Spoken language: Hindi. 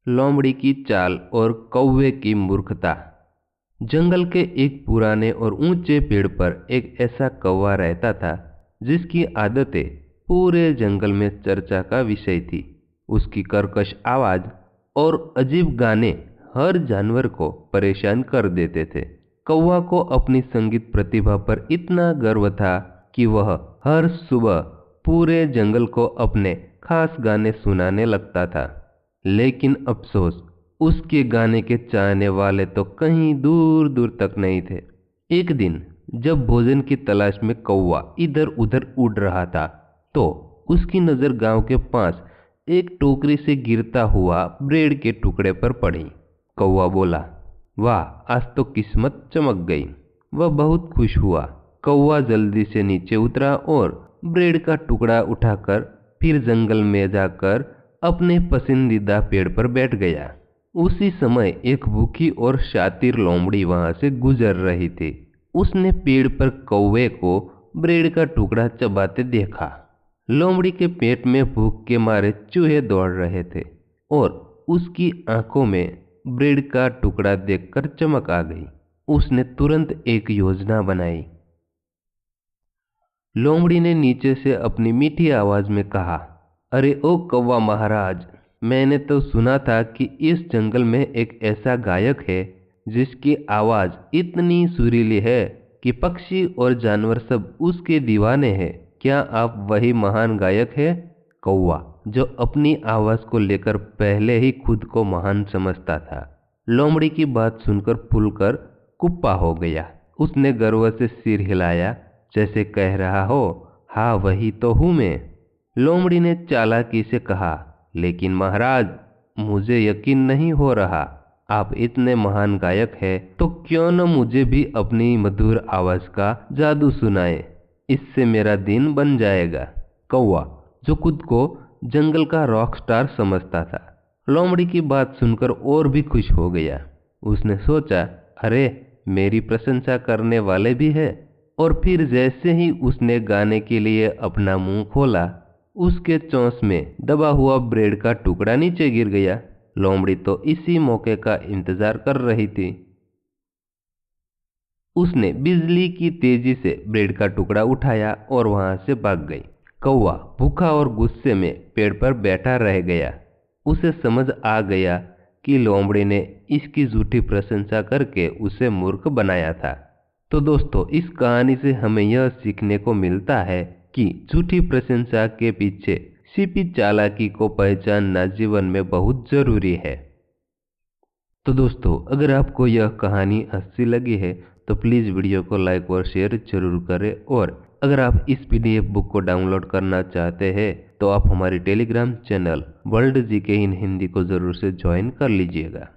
लोमड़ी की चाल और कौवे की मूर्खता। जंगल के एक पुराने और ऊंचे पेड़ पर एक ऐसा कौवा रहता था जिसकी आदतें पूरे जंगल में चर्चा का विषय थी। उसकी कर्कश आवाज और अजीब गाने हर जानवर को परेशान कर देते थे। कौवा को अपनी संगीत प्रतिभा पर इतना गर्व था कि वह हर सुबह पूरे जंगल को अपने खास गाने सुनाने लगता था। लेकिन अफसोस, उसके गाने के चाहने वाले तो कहीं दूर दूर तक नहीं थे। एक दिन जब भोजन की तलाश में कौवा इधर उधर उड़ रहा था, तो उसकी नजर गांव के पास एक टोकरी से गिरता हुआ ब्रेड के टुकड़े पर पड़ी। कौवा बोला, वाह, आज तो किस्मत चमक गई। वह बहुत खुश हुआ। कौवा जल्दी से नीचे उतरा और ब्रेड का टुकड़ा उठाकर फिर जंगल में जाकर अपने पसंदीदा पेड़ पर बैठ गया। उसी समय एक भूखी और शातिर लोमड़ी वहां से गुजर रही थी। उसने पेड़ पर कौवे को ब्रेड का टुकड़ा चबाते देखा। लोमड़ी के पेट में भूख के मारे चूहे दौड़ रहे थे और उसकी आंखों में ब्रेड का टुकड़ा देखकर चमक आ गई। उसने तुरंत एक योजना बनाई। लोमड़ी ने नीचे से अपनी मीठी आवाज में कहा, अरे ओ कौवा महाराज, मैंने तो सुना था कि इस जंगल में एक ऐसा गायक है जिसकी आवाज इतनी सुरीली है कि पक्षी और जानवर सब उसके दीवाने हैं। क्या आप वही महान गायक है? कौवा, जो अपनी आवाज को लेकर पहले ही खुद को महान समझता था, लोमड़ी की बात सुनकर फूलकर कुप्पा हो गया। उसने गर्व से सिर हिलाया, जैसे कह रहा हो, हाँ वही तो हूं मैं। लोमड़ी ने चालाकी से कहा, लेकिन महाराज, मुझे यकीन नहीं हो रहा। आप इतने महान गायक हैं तो क्यों न मुझे भी अपनी मधुर आवाज का जादू सुनाए। इससे मेरा दिन बन जाएगा। कौवा, जो खुद को जंगल का रॉक स्टार समझता था, लोमड़ी की बात सुनकर और भी खुश हो गया। उसने सोचा, अरे मेरी प्रशंसा करने वाले भी है। और फिर जैसे ही उसने गाने के लिए अपना मुंह खोला, उसके चोंच में दबा हुआ ब्रेड का टुकड़ा नीचे गिर गया। लोमड़ी तो इसी मौके का इंतजार कर रही थी। उसने बिजली की तेजी से ब्रेड का टुकड़ा उठाया और वहां से भाग गई। कौवा भूखा और गुस्से में पेड़ पर बैठा रह गया। उसे समझ आ गया कि लोमड़ी ने इसकी झूठी प्रशंसा करके उसे मूर्ख बनाया था। तो दोस्तों, इस कहानी से हमें यह सीखने को मिलता है कि झूठी प्रशंसा के पीछे छिपी चालाकी को पहचानना जीवन में बहुत जरूरी है। तो दोस्तों, अगर आपको यह कहानी अच्छी लगी है तो प्लीज़ वीडियो को लाइक और शेयर जरूर करें। और अगर आप इस पीडीएफ बुक को डाउनलोड करना चाहते हैं तो आप हमारी टेलीग्राम चैनल वर्ल्ड जीके इन हिंदी को ज़रूर से ज्वाइन कर लीजिएगा।